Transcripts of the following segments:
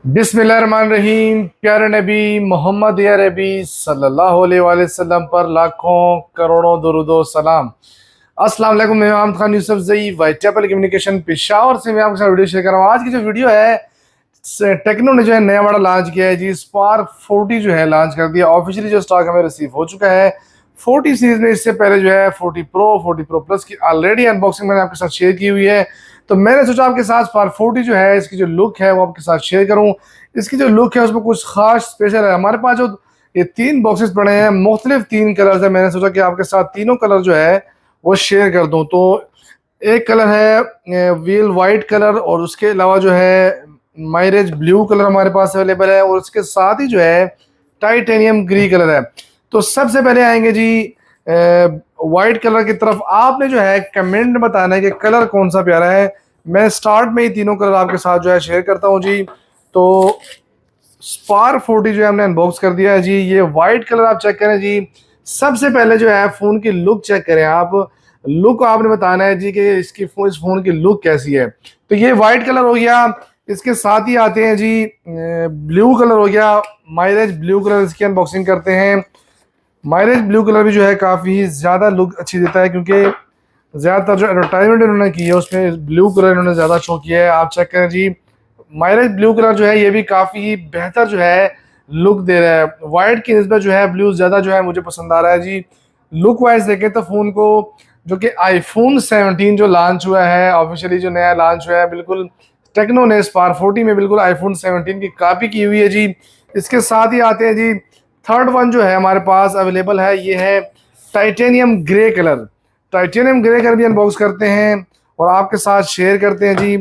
बिस्मिल्लाहिर्रहमानिर्रहीम। प्यारे नबी मोहम्मद या रबी सल्लल्लाहु अलैहि वसल्लम पर लाखों करोड़ों दुरूदो सलाम। अस्सलाम वालेकुम। मैं इमाम खान यूसुफ जई वाइटेबल कम्युनिकेशन पेशावर से मैं आपके साथ वीडियो शेयर कर रहा हूँ। आज की जो वीडियो है टेक्नो ने जो है नया मॉडल लॉन्च किया है जी। स्पार्क 40 जो है लॉन्च कर दिया ऑफिशियली। जो स्टॉक हमें रिसीव हो चुका है 40 सीरीज में। इससे पहले जो है 40 प्रो प्लस की ऑलरेडी अनबॉक्सिंग मैंने आपके साथ शेयर की हुई है। तो मैंने सोचा आपके साथ स्पार्क 40 जो है इसकी जो लुक है वो आपके साथ शेयर करूं। इसकी जो लुक है उसमें कुछ खास स्पेशल है। हमारे पास जो ये तीन बॉक्सेस पड़े हैं मुख्तलिफ तीन कलर्स है। मैंने सोचा कि आपके साथ तीनों कलर जो है वो शेयर कर दूं। तो एक कलर है व्हील वाइट कलर, और उसके अलावा जो है माइरेज ब्लू कलर हमारे पास अवेलेबल है, और उसके साथ ही जो है टाइटेनियम ग्री कलर है। तो सबसे पहले आएंगे जी वाइट कलर की तरफ। आपने जो है कमेंट में बताना है कि कलर कौन सा प्यारा है। मैं स्टार्ट में ही तीनों कलर आपके साथ जो है शेयर करता हूँ जी। तो स्पार्क 40 जो है हमने अनबॉक्स कर दिया है जी। ये वाइट कलर आप चेक करें जी। सबसे पहले जो है फोन की लुक चेक करें आप। लुक आपने बताना है जी कि इस फोन की लुक कैसी है। तो ये वाइट कलर हो गया। इसके साथ ही आते हैं जी ब्लू कलर हो गया। माइलेज ब्लू कलर इसकी अनबॉक्सिंग करते हैं। माइलेज ब्लू कलर भी जो है काफ़ी ज़्यादा लुक अच्छी देता है, क्योंकि ज़्यादातर जो एडवर्टाइजमेंट इन्होंने की है उसमें ब्लू कलर इन्होंने ज़्यादा शो किया है। आप चेक करें जी। माइलेज ब्लू कलर जो है ये भी काफ़ी बेहतर जो है लुक दे रहा है। वाइट की निस्बत जो है ब्लू ज़्यादा जो है मुझे पसंद आ रहा है जी। लुक वाइज देखें तो फ़ोन को जो कि आईफोन 17 जो लॉन्च हुआ है ऑफिशियली, जो नया लॉन्च हुआ है, बिल्कुल टेक्नो ने स्पार्क 40 में बिल्कुल आईफोन 17 की कॉपी की हुई है जी। इसके साथ ही आते हैं जी थर्ड वन जो है हमारे पास अवेलेबल है, ये है titanium grey colour. Titanium grey colour भी अनबॉक्स करते हैं और आपके साथ शेयर करते हैं जी।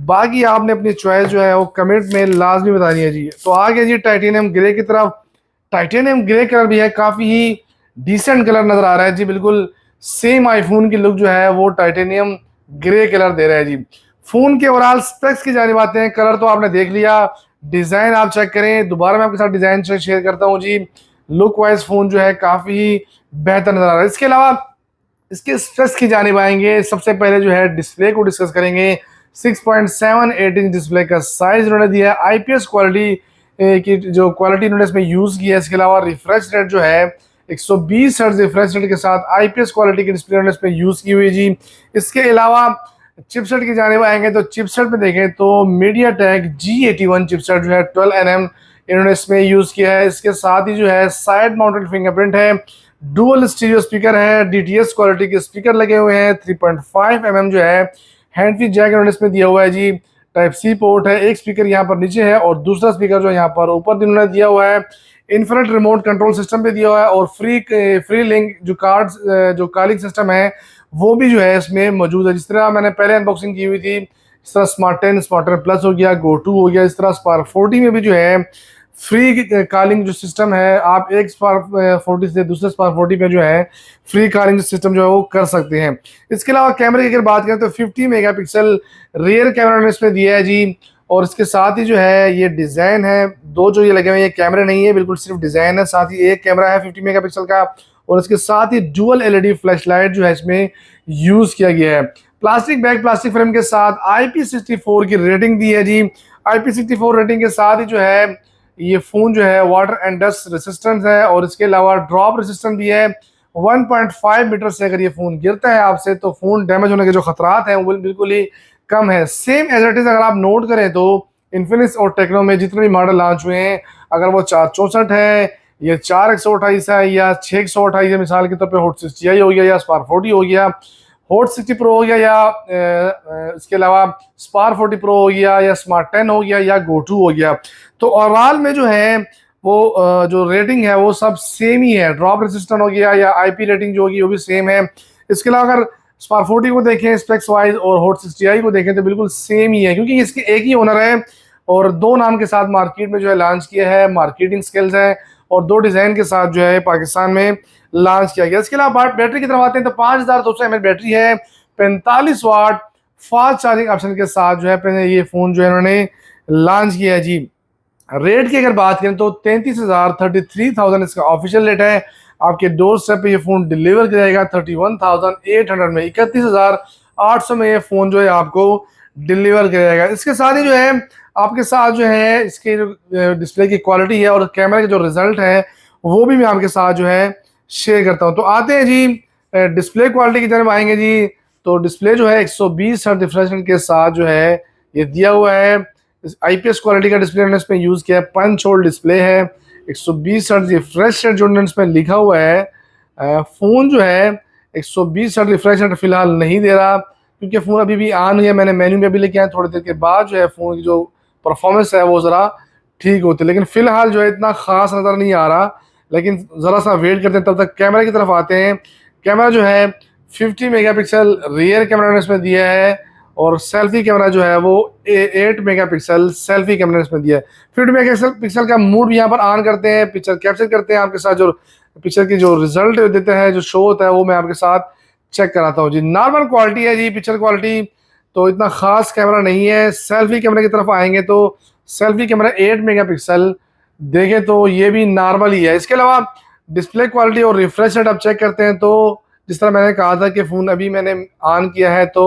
बाकी आपने अपनी चॉइस जो है वो कमेंट में लाजमी बतानी है जी। तो आ गया जी टाइटेनियम ग्रे की तरफ। टाइटेनियम ग्रे कलर भी है, काफ़ी ही डिसेंट कलर नज़र आ रहा है जी। बिल्कुल सेम आईफोन की लुक जो है वो टाइटेनियम ग्रे कलर दे रहा है जी। फ़ोन के ओवरऑल स्पेक्स की जानिब आते हैं। कलर तो आपने देख लिया, डिज़ाइन आप चेक करें। दोबारा मैं आपके साथ डिज़ाइन शेयर करता हूँ जी। लुक वाइज फ़ोन जो है काफ़ी बेहतर नज़र आ रहा है। इसके अलावा इसके स्पेक्स की जानिब आएंगे। सबसे पहले जो है डिस्प्ले को डिस्कस करेंगे। 6.78 इंच डिस्प्ले का साइज उन्होंने दिया है। आईपीएस क्वालिटी की जो क्वालिटी उन्होंने इसमें यूज़ की है। इसके अलावा रिफ्रेश रेट जो है 120 हर्ट्ज रिफ्रेश रेट के साथ आईपीएस क्वालिटी की डिस्प्ले उन्होंने इसमें यूज़ की हुई है जी। इसके अलावा चिपसेट की जानिब आएंगे तो चिपसेट में देखें तो MediaTek G81 चिपसेट जो है 12nm इन्होंने इसमें यूज़ किया है। इसके साथ ही जो है साइड माउंटेड फिंगरप्रिंट है। डुअल स्टीरियो स्पीकर है। डीटीएस क्वालिटी के स्पीकर लगे हुए हैं। 3.5 mm जो है हैंड फ्री जैक इन्होंने इसमें दिया हुआ है जी। टाइप सी पोर्ट है। एक स्पीकर यहाँ पर नीचे है और दूसरा स्पीकर जो यहाँ पर ऊपर इन्होंने दिया हुआ है। इन्फिनिट रिमोट कंट्रोल सिस्टम पे दिया हुआ है, और फ्री लिंक जो कार्ड जो कॉलिंग सिस्टम है वो भी जो है इसमें मौजूद है। जिस तरह मैंने पहले अनबॉक्सिंग की हुई थी, इस तरह स्मार्ट 10 स्मार्ट 10 प्लस हो गया, गो टू हो गया, इस तरह स्पार्क 40 में भी जो है फ्री कॉलिंग जो सिस्टम है, आप एक स्पार्क 40 से दूसरे स्पार्क 40 पे जो है फ्री कॉलिंग सिस्टम जो है वो कर सकते हैं। इसके अलावा कैमरे की अगर बात करें तो 50 मेगापिक्सल रियर कैमरा ने इसमें दिया है जी। और इसके साथ ही जो है ये डिज़ाइन है, दो जो ये लगे हुए हैं ये कैमरे नहीं है, बिल्कुल सिर्फ डिज़ाइन है। साथ ही एक कैमरा है 50 मेगापिक्सल का, और इसके साथ ही डुअल एलईडी फ्लैश लाइट जो है इसमें यूज़ किया गया है। प्लास्टिक बैग प्लास्टिक फ्रेम के साथ IP64 की रेटिंग दी है जी। IP64 रेटिंग के साथ ही जो है ये फ़ोन जो है वाटर एंड डस्ट रेसिस्टेंट है, और इसके अलावा ड्रॉप रेसिस्टेंट भी है। 1.5 मीटर से अगर ये फ़ोन गिरता है आपसे तो फ़ोन डैमेज होने के जो खतरात हैं वो बिल्कुल ही कम है। सेम एज इट इज़ अगर आप नोट करें तो इन्फिनिक्स और टेक्नो में जितने भी मॉडल लॉन्च हुए हैं, अगर वो 464 है या 4128 है या 628 है, मिसाल के तौर पे हॉट 60i हो गया या स्पार्क 40 हो गया, हॉट 60 प्रो हो गया, या इसके अलावा स्पार्क 40 प्रो हो गया, या स्मार्ट 10 हो गया, या गो टू हो गया, तो ओवरऑल में जो है वो जो रेटिंग है वो सब सेम ही है। ड्रॉप रेसिस्टेंट हो गया या IP रेटिंग जो होगी वो भी सेम है। इसके अलावा अगर स्पार्क 40 को देखें स्पेक्स वाइज और हॉट 60i को देखें तो बिल्कुल सेम ही है, क्योंकि इसके एक ही ओनर है और दो नाम के साथ मार्केट में जो है लॉन्च किया है। मार्केटिंग स्किल्स है और दो डिज़ाइन के साथ जो है पाकिस्तान में लॉन्च किया गया। इसके अलावा बैटरी की तरफ आते हैं तो 5200 mAh बैटरी है। 45 वाट फास्ट चार्जिंग ऑप्शन के साथ जो है ये फ़ोन जो है इन्होंने लॉन्च किया है जी। रेट की अगर बात करें तो 33,000 इसका ऑफिशियल रेट है। आपके डोर स्टेप पे ये फ़ोन डिलीवर किया जाएगा 31,800 में। 31,800 में ये फ़ोन जो है आपको डिलीवर करेगा। इसके साथ ही जो है आपके साथ जो है इसके डिस्प्ले की क्वालिटी है और कैमरा के जो रिजल्ट है वो भी मैं आपके साथ जो है शेयर करता हूं। तो आते हैं जी डिस्प्ले क्वालिटी की तरफ आएंगे जी। तो डिस्प्ले जो है 120 हर्ट्ज रिफ्रेश रेट के साथ जो है ये दिया हुआ है। आईपीएस क्वालिटी का डिस्प्ले उन्होंने इसमें यूज किया है, पंच होल डिस्प्ले है, 120 हर्ट्ज रिफ्रेश रेट जो उन्होंने इसमें लिखा हुआ है। फोन जो है 120 हर्ट्ज रिफ्रेश रेट फिलहाल नहीं दे रहा क्योंकि फ़ोन अभी भी ऑन है। मैंने मेन्यू में भी लेके आया, थोड़ी देर के बाद जो है फ़ोन की जो परफॉर्मेंस है वो ज़रा ठीक होती है, लेकिन फ़िलहाल जो है इतना ख़ास नज़र नहीं आ रहा। लेकिन ज़रा सा वेट करते हैं, तब तक कैमरा की तरफ आते हैं। कैमरा जो है 50 मेगापिक्सल रियर कैमरा इसमें दिया है और सेल्फी कैमरा जो है वो 8 मेगापिक्सल सेल्फी कैमरा इसमें दिया है। 50 मेगापिक्सल का मूड भी यहाँ पर ऑन करते हैं, पिक्चर कैप्चर करते हैं, आपके साथ जो पिक्चर की जो रिजल्ट देते हैं, जो शो होता है वो मैं आपके साथ चेक कराता हूँ जी। नॉर्मल क्वालिटी है जी पिक्चर क्वालिटी, तो इतना खास कैमरा नहीं है। सेल्फी कैमरे की तरफ आएंगे तो सेल्फी कैमरा 8 मेगापिक्सल देखें तो ये भी नॉर्मल ही है। इसके अलावा डिस्प्ले क्वालिटी और रिफ्रेश रेट आप चेक करते हैं तो जिस तरह मैंने कहा था कि फ़ोन अभी मैंने ऑन किया है तो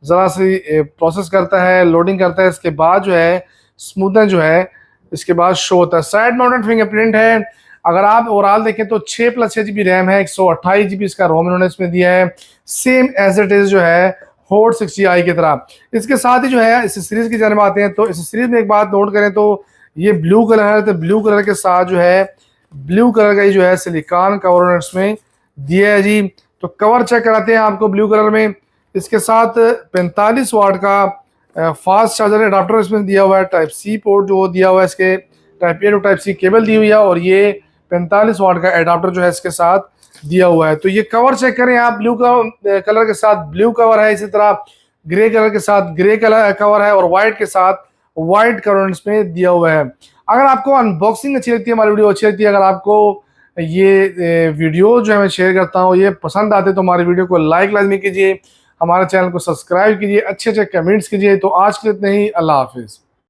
ज़रा सी प्रोसेस करता है, लोडिंग करता है, इसके बाद जो है स्मूथनेस जो है इसके बाद शो होता है। साइड माउंटेड फिंगरप्रिंट है। अगर आप ओवरऑल देखें तो 6+6 GB रैम है, 128 GB इसका रोम इन्होंने इसमें दिया है, सेम एज इट इज़ जो है होट 60i की तरह। इसके साथ ही जो है एसेसरीज की जानब आते हैं तो एसेसरीज में एक बात नोट करें तो ये ब्लू कलर है, तो ब्लू कलर के साथ जो है ब्लू कलर का ही जो है सिलिकॉन कवर इसमें दिया है जी। तो कवर चेक कराते हैं आपको ब्लू कलर में। इसके साथ 45 वाट का फास्ट चार्जर अडाप्टर इसमें दिया हुआ है, टाइप सी पोर्ट जो दिया हुआ है, इसके type A to type C cable दी हुई है और ये 45 वाट का एडाप्टर जो है इसके साथ दिया हुआ है। तो ये कवर चेक करें आप, ब्लू कलर के साथ ब्लू कवर है, इसी तरह ग्रे कलर के साथ ग्रे कलर कवर है और व्हाइट के साथ व्हाइट कलर इसमें दिया हुआ है। अगर आपको अनबॉक्सिंग अच्छी लगती है, हमारी वीडियो अच्छी लगती है, अगर आपको ये वीडियो जो है मैं शेयर करता हूँ ये पसंद आते तो हमारी वीडियो को लाइक लाजमी कीजिए, हमारे चैनल को सब्सक्राइब कीजिए, अच्छे अच्छे कमेंट्स कीजिए। तो आज के लिए इतना ही, अल्लाह हाफिज़।